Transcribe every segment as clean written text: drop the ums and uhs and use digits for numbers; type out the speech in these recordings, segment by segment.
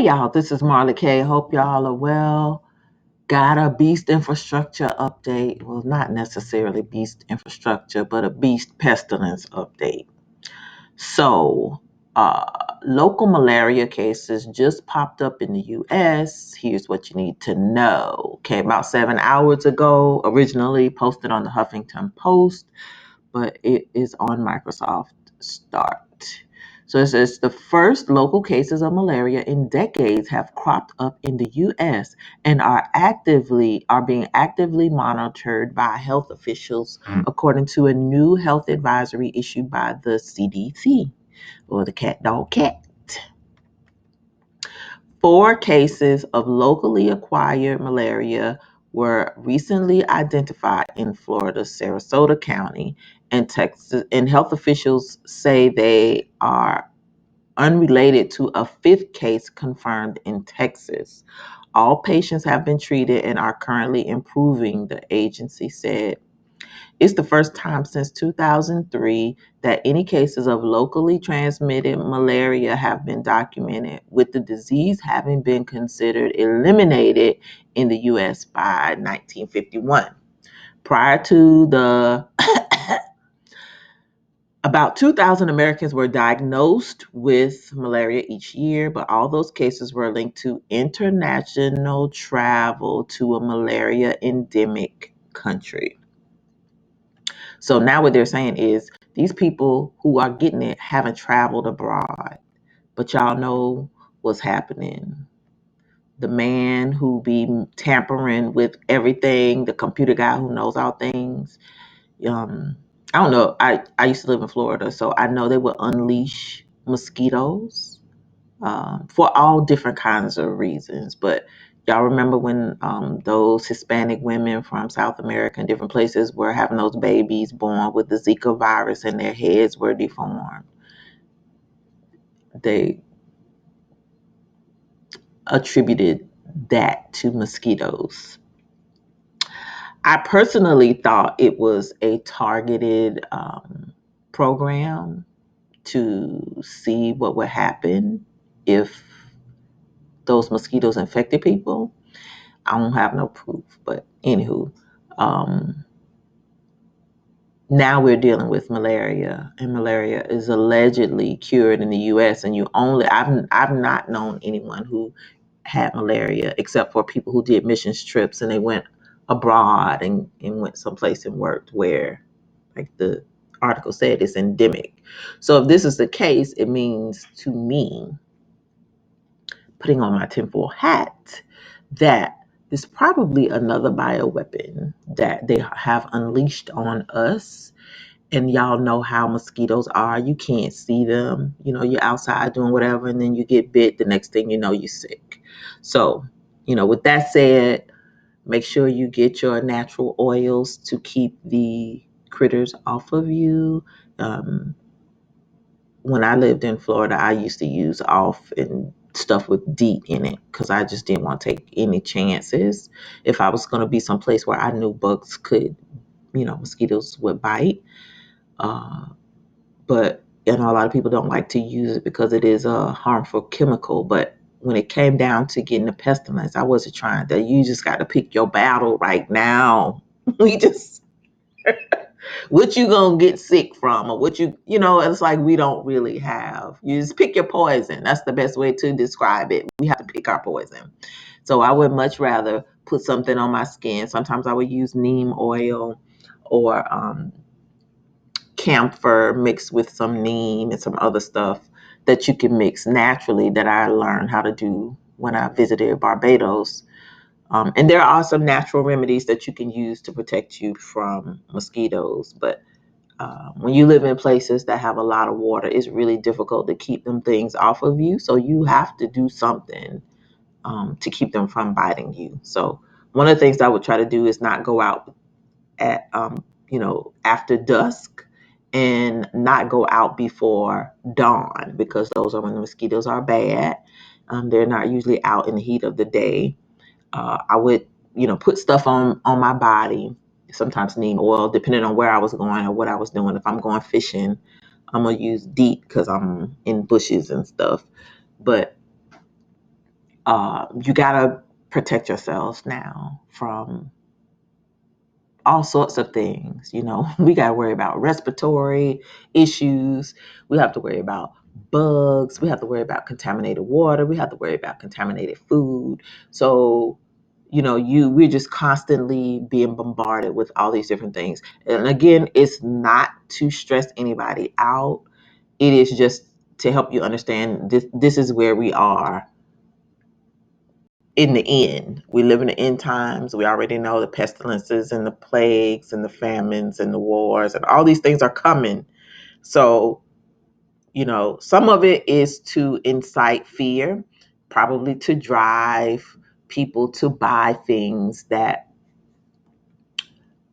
y'all, this is Marla K. Hope y'all are well. Got a beast infrastructure update. Well, not necessarily beast infrastructure, but a beast pestilence update. So, local malaria cases just popped up in the US. Here's what you need to know. Okay, about 7 hours ago, originally posted on the Huffington Post, but it is on Microsoft Start. So it says the first local cases of malaria in decades have cropped up in the U.S. and are being actively monitored by health officials, according to a new health advisory issued by the CDC, or the cat dog cat. 4 cases of locally acquired malaria were recently identified in Florida's Sarasota County and Texas, and health officials say they are unrelated to a 5th case confirmed in Texas. All patients have been treated and are currently improving, the agency said. It's the first time since 2003 that any cases of locally transmitted malaria have been documented, with the disease having been considered eliminated in the U.S. by 1951. Prior to the About 2,000 Americans were diagnosed with malaria each year, but all those cases were linked to international travel to a malaria endemic country. So now what they're saying is these people who are getting it haven't traveled abroad, but y'all know what's happening. The man who be tampering with everything, the computer guy who knows all things. I don't know. I used to live in Florida, so I know they would unleash mosquitoes for all different kinds of reasons. But y'all remember when those Hispanic women from South America and different places were having those babies born with the Zika virus and their heads were deformed? They attributed that to mosquitoes. I personally thought it was a targeted program to see what would happen if those mosquitoes infected people. I don't have no proof, but anywho, um, now we're dealing with malaria, and malaria is allegedly cured in the U.S. And I've not known anyone who had malaria except for people who did missions trips and they went abroad and went someplace and worked where, like the article said, it's endemic. So if this is the case, it means to me, putting on my tinfoil hat, that there's probably another bioweapon that they have unleashed on us. And y'all know how mosquitoes are. You can't see them. You know, you're outside doing whatever, and then you get bit. The next thing you know, you're sick. So, with that said, make sure you get your natural oils to keep the critters off of you. When I lived in Florida, I used to use off and stuff with DEET in it because I just didn't want to take any chances. If I was going to be someplace where I knew bugs could, mosquitoes would bite. Uh, but a lot of people don't like to use it because it is a harmful chemical. But when it came down to getting the pestilence, I wasn't trying to. You just got to pick your battle right now. We just what you gonna get sick from, or it's like we don't really have. You just pick your poison. That's the best way to describe it. We have to pick our poison. So I would much rather put something on my skin. Sometimes I would use neem oil or camphor mixed with some neem and some other stuff that you can mix naturally, that I learned how to do when I visited Barbados. And there are some natural remedies that you can use to protect you from mosquitoes. But when you live in places that have a lot of water, it's really difficult to keep them things off of you. So you have to do something to keep them from biting you. So one of the things I would try to do is not go out at after dusk, and not go out before dawn, because those are when the mosquitoes are bad. They're not usually out in the heat of the day. I would put stuff on my body, sometimes neem oil, depending on where I was going or what I was doing. If I'm going fishing, I'm gonna use DEET because I'm in bushes and stuff. But You gotta protect yourselves now from all sorts of things. We got to worry about respiratory issues. We have to worry about bugs. We have to worry about contaminated water. We have to worry about contaminated food. So, we're just constantly being bombarded with all these different things. And again, it's not to stress anybody out. It is just to help you understand this is where we are in the end. We live in the end times. We already know the pestilences and the plagues and the famines and the wars and all these things are coming. So, some of it is to incite fear, probably to drive people to buy things that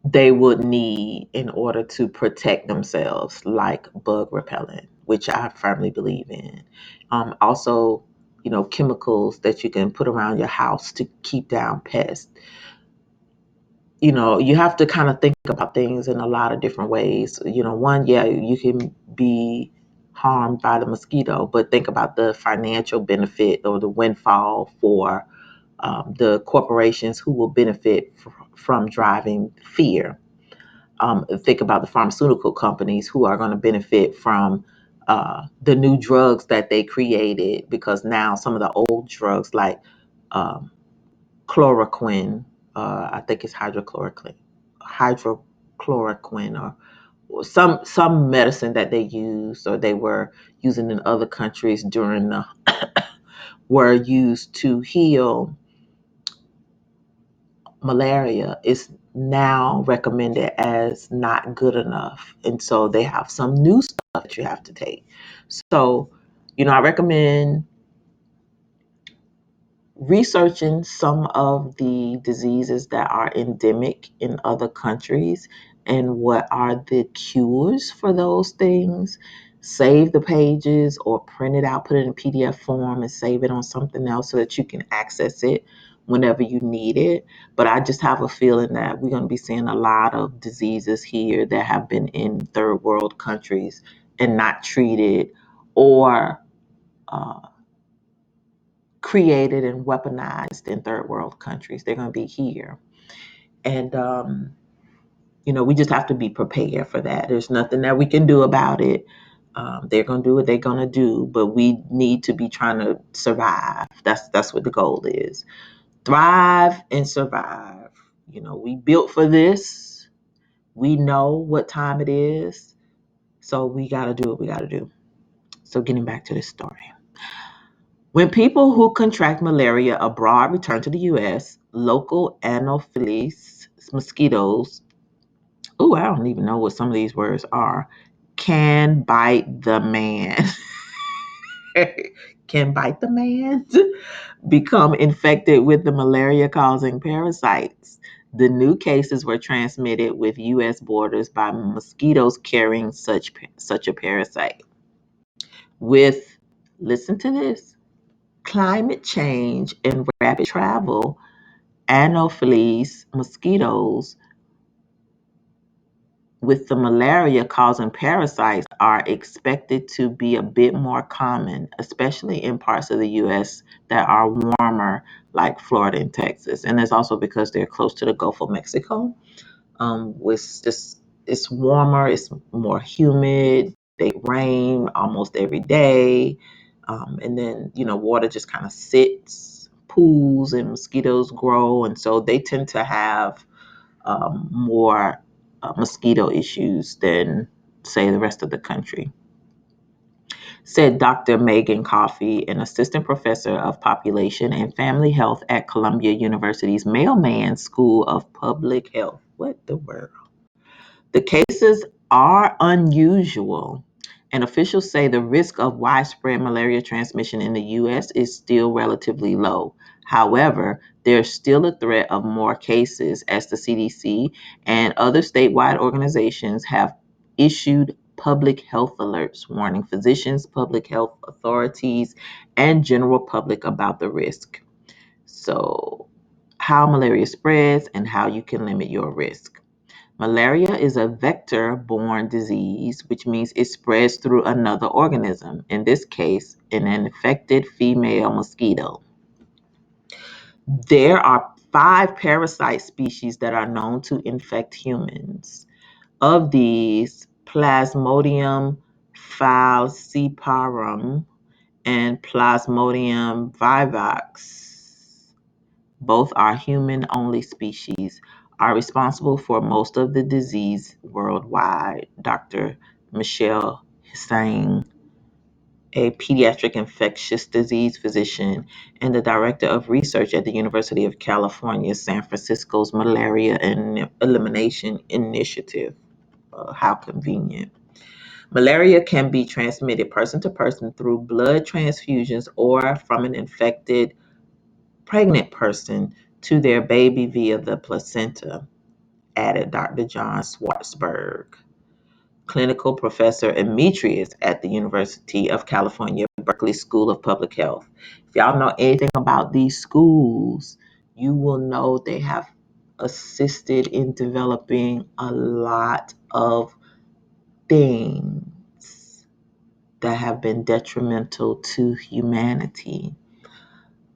they would need in order to protect themselves, like bug repellent, which I firmly believe in. Also, chemicals that you can put around your house to keep down pests. You have to kind of think about things in a lot of different ways. One, yeah, you can be harmed by the mosquito, but think about the financial benefit or the windfall for the corporations who will benefit from driving fear. Think about the pharmaceutical companies who are going to benefit from the new drugs that they created, because now some of the old drugs like um, chloroquine, I think it's hydrochloroquine, or some medicine that they use or they were using in other countries during the were used to heal malaria, is now recommended as not good enough. And so they have some new stuff that you have to take. So, I recommend researching some of the diseases that are endemic in other countries and what are the cures for those things. Save the pages or print it out, put it in PDF form and save it on something else so that you can access it whenever you need it. But I just have a feeling that we're going to be seeing a lot of diseases here that have been in third world countries and not treated, or uh, created and weaponized in third world countries. They're going to be here. And, we just have to be prepared for that. There's nothing that we can do about it. They're going to do what they're going to do, but we need to be trying to survive. That's what the goal is. Thrive and survive. We built for this. We know what time it is. So we got to do what we got to do. So getting back to this story. When people who contract malaria abroad return to the U.S., local Anopheles mosquitoes, I don't even know what some of these words are, can bite the man. Can bite the man, become infected with the malaria causing parasites. The new cases were transmitted with U.S. borders by mosquitoes carrying such a parasite. With, listen to this, climate change and rapid travel, Anopheles mosquitoes with the malaria causing parasites are expected to be a bit more common, especially in parts of the U.S. that are warmer, like Florida and Texas. And it's also because they're close to the Gulf of Mexico. It's warmer, it's more humid, they rain almost every day. And then, water just kind of sits, pools, and mosquitoes grow. And so they tend to have more mosquito issues than, say, the rest of the country. Said Dr. Megan Coffey, an assistant professor of population and family health at Columbia University's Mailman School of Public Health. What the world? The cases are unusual, and officials say the risk of widespread malaria transmission in the U.S. is still relatively low. However, there's still a threat of more cases, as the CDC and other statewide organizations have issued public health alerts warning physicians, public health authorities, and general public about the risk. So, how malaria spreads and how you can limit your risk. Malaria is a vector-borne disease, which means it spreads through another organism, in this case, an infected female mosquito. There are 5 parasite species that are known to infect humans. Of these, Plasmodium falciparum and Plasmodium vivax, both are human-only species, are responsible for most of the disease worldwide. Dr. Michelle Hussain, a pediatric infectious disease physician and the director of research at the University of California, San Francisco's Malaria and Elimination Initiative. How convenient. Malaria can be transmitted person to person through blood transfusions or from an infected pregnant person to their baby via the placenta, added Dr. John Schwartzberg, clinical professor emeritus at the University of California, Berkeley School of Public Health. If y'all know anything about these schools, you will know they have assisted in developing a lot of things that have been detrimental to humanity.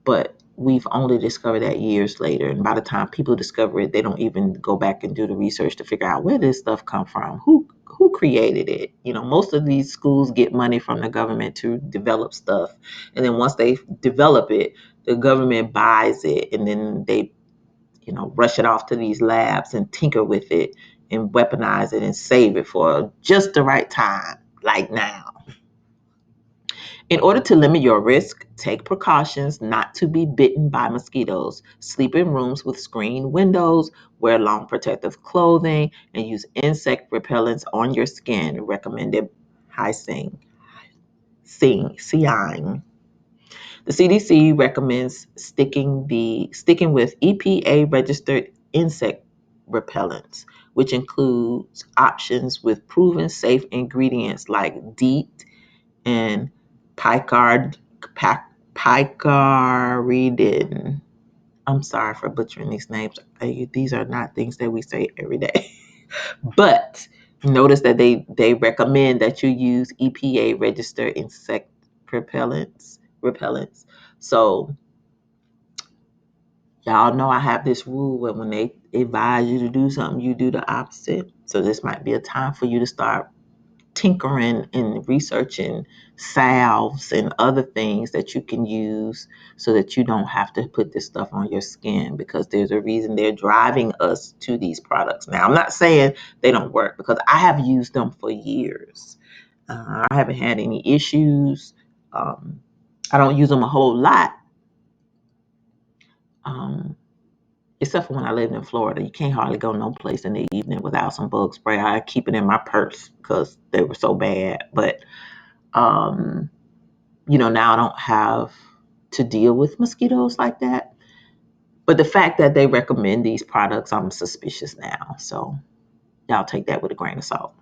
But we've only discovered that years later. And by the time people discover it, they don't even go back and do the research to figure out where this stuff come from. Who created it? You know, most of these schools get money from the government to develop stuff. And then once they develop it, the government buys it and then they, rush it off to these labs and tinker with it and weaponize it and save it for just the right time, like now. In order to limit your risk, take precautions not to be bitten by mosquitoes. Sleep in rooms with screened windows, wear long protective clothing, and use insect repellents on your skin. Recommended hygiene. Seeing. The CDC recommends sticking with EPA registered insect repellents, which includes options with proven safe ingredients like DEET and picard, picaridin. I'm sorry for butchering these names. These are not things that we say every day. But notice that they recommend that you use EPA registered insect repellents. So y'all know I have this rule where when they advise you to do something, you do the opposite. So this might be a time for you to start tinkering and researching salves and other things that you can use so that you don't have to put this stuff on your skin, because there's a reason they're driving us to these products. Now, I'm not saying they don't work, because I have used them for years. I haven't had any issues. I don't use them a whole lot, except for when I lived in Florida. You can't hardly go no place in the evening without some bug spray. I keep it in my purse because they were so bad. But um, now I don't have to deal with mosquitoes like that. But the fact that they recommend these products, I'm suspicious now. So y'all take that with a grain of salt.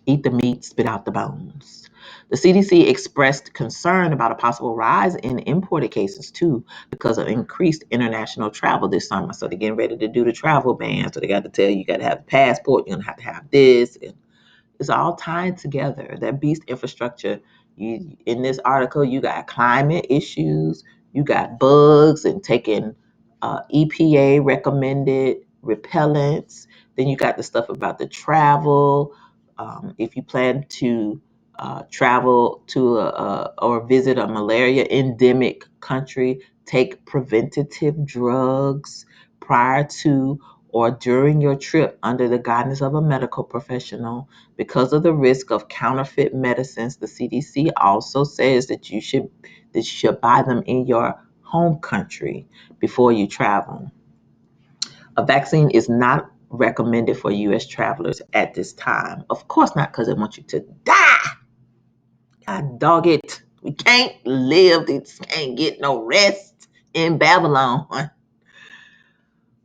Eat the meat, spit out the bones. The CDC expressed concern about a possible rise in imported cases too, because of increased international travel this summer. So they're getting ready to do the travel ban. So they got to tell you, you got to have a passport, you're going to have this. And it's all tied together. That beast infrastructure. In this article, you got climate issues, you got bugs and taking EPA recommended repellents. Then you got the stuff about the travel. If you plan to travel to or visit a malaria endemic country, take preventative drugs prior to or during your trip under the guidance of a medical professional. Because of the risk of counterfeit medicines, the CDC also says that you should buy them in your home country before you travel. A vaccine is not recommended for U.S. travelers at this time. Of course not, because they want you to die. God dog it. We can't live, can't get no rest in Babylon.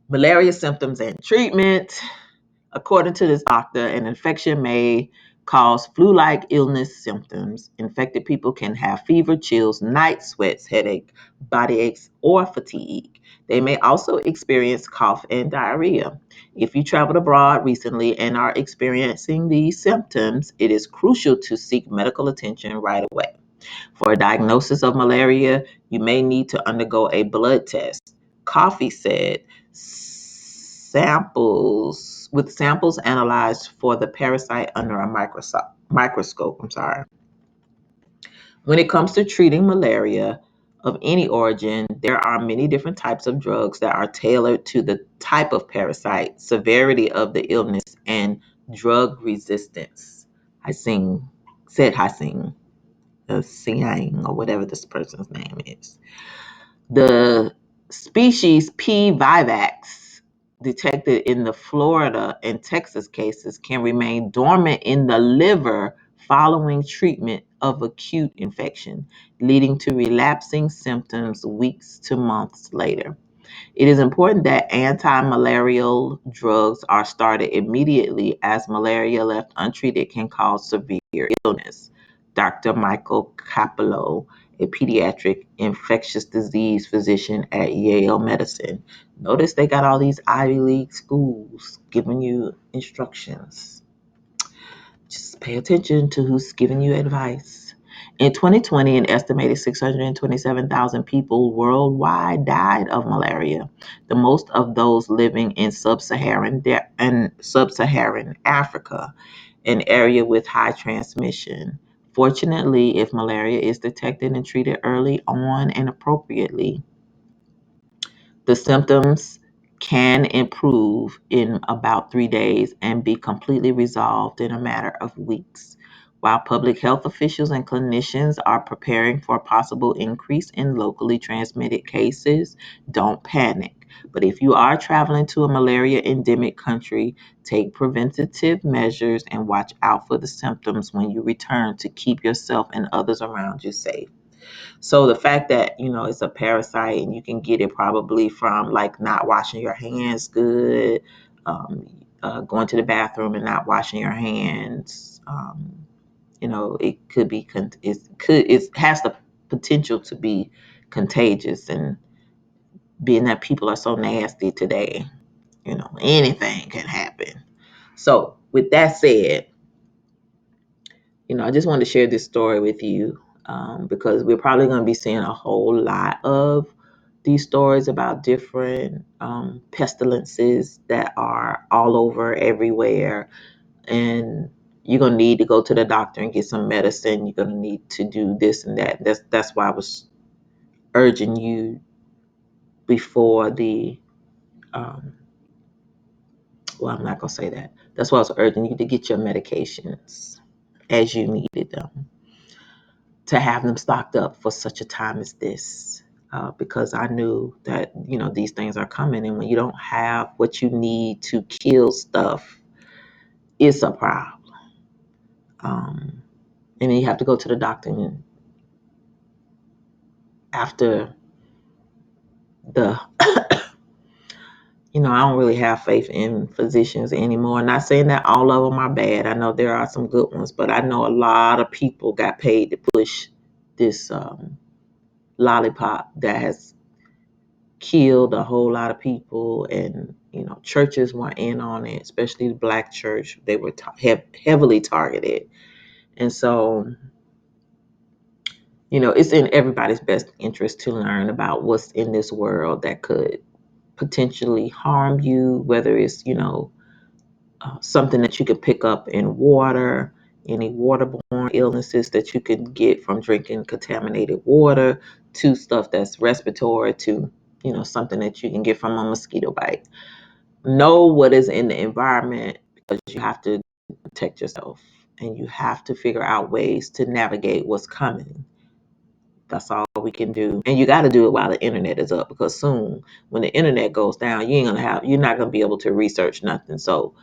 Malaria symptoms and treatment. According to this doctor, an infection may cause flu-like illness symptoms. Infected people can have fever, chills, night sweats, headache, body aches, or fatigue. They may also experience cough and diarrhea. If you traveled abroad recently and are experiencing these symptoms, it is crucial to seek medical attention right away. For a diagnosis of malaria, you may need to undergo a blood test. Coffee said samples analyzed for the parasite under a microscope. When it comes to treating malaria of any origin, there are many different types of drugs that are tailored to the type of parasite, severity of the illness, and drug resistance. Hysing, Siang, or whatever this person's name is. The species P. vivax detected in the Florida and Texas cases can remain dormant in the liver following treatment of acute infection, leading to relapsing symptoms weeks to months later. It is important that anti-malarial drugs are started immediately, as malaria left untreated can cause severe illness. Dr. Michael Capello, a pediatric infectious disease physician at Yale Medicine. Notice they got all these Ivy League schools giving you instructions. Just pay attention to who's giving you advice. In 2020, an estimated 627,000 people worldwide died of malaria, the most of those living in sub-Saharan Africa, an area with high transmission. Fortunately, if malaria is detected and treated early on and appropriately, the symptoms can improve in about 3 days and be completely resolved in a matter of weeks. While public health officials and clinicians are preparing for a possible increase in locally transmitted cases, don't panic. But if you are traveling to a malaria endemic country, take preventative measures and watch out for the symptoms when you return to keep yourself and others around you safe. So the fact that, it's a parasite and you can get it probably from like not washing your hands good, going to the bathroom and not washing your hands, it could be, it has the potential to be contagious. And being that people are so nasty today, anything can happen. So with that said, I just wanted to share this story with you, because we're probably going to be seeing a whole lot of these stories about different pestilences that are all over everywhere. And you're going to need to go to the doctor and get some medicine. You're going to need to do this and that. That's why I was urging you before um, well, I'm not going to say that. That's why I was urging you to get your medications as you needed them, to have them stocked up for such a time as this, because I knew that these things are coming, and when you don't have what you need to kill stuff, it's a problem. And then you have to go to the doctor, and after the I don't really have faith in physicians anymore. Not saying that all of them are bad. I know there are some good ones, but I know a lot of people got paid to push this lollipop that has killed a whole lot of people. And churches were in on it, especially the black church. They were heavily targeted. And so it's in everybody's best interest to learn about what's in this world that could potentially harm you, whether it's something that you could pick up in water, any waterborne illnesses that you could get from drinking contaminated water, to stuff that's respiratory, to something that you can get from a mosquito bite. Know what is in the environment, because you have to protect yourself, and you have to figure out ways to navigate what's coming. That's all we can do. And you got to do it while the internet is up, because soon when the internet goes down, you're not going to be able to research nothing. So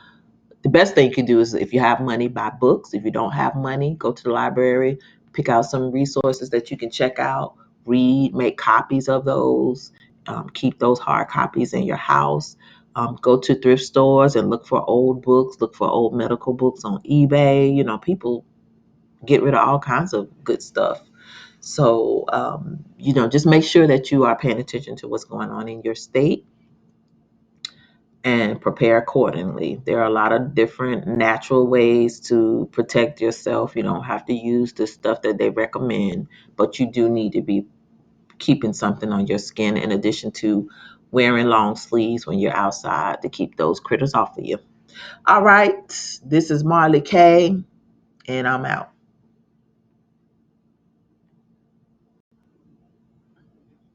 the best thing you can do is, if you have money, buy books. If you don't have money, go to the library, pick out some resources that you can check out, read, make copies of those, keep those hard copies in your house. Go to thrift stores and look for old books, look for old medical books on eBay. People get rid of all kinds of good stuff. So, just make sure that you are paying attention to what's going on in your state. and prepare accordingly. There are a lot of different natural ways to protect yourself. You don't have to use the stuff that they recommend, but you do need to be keeping something on your skin in addition to wearing long sleeves when you're outside to keep those critters off of you. All right, this is Marley K, and I'm out.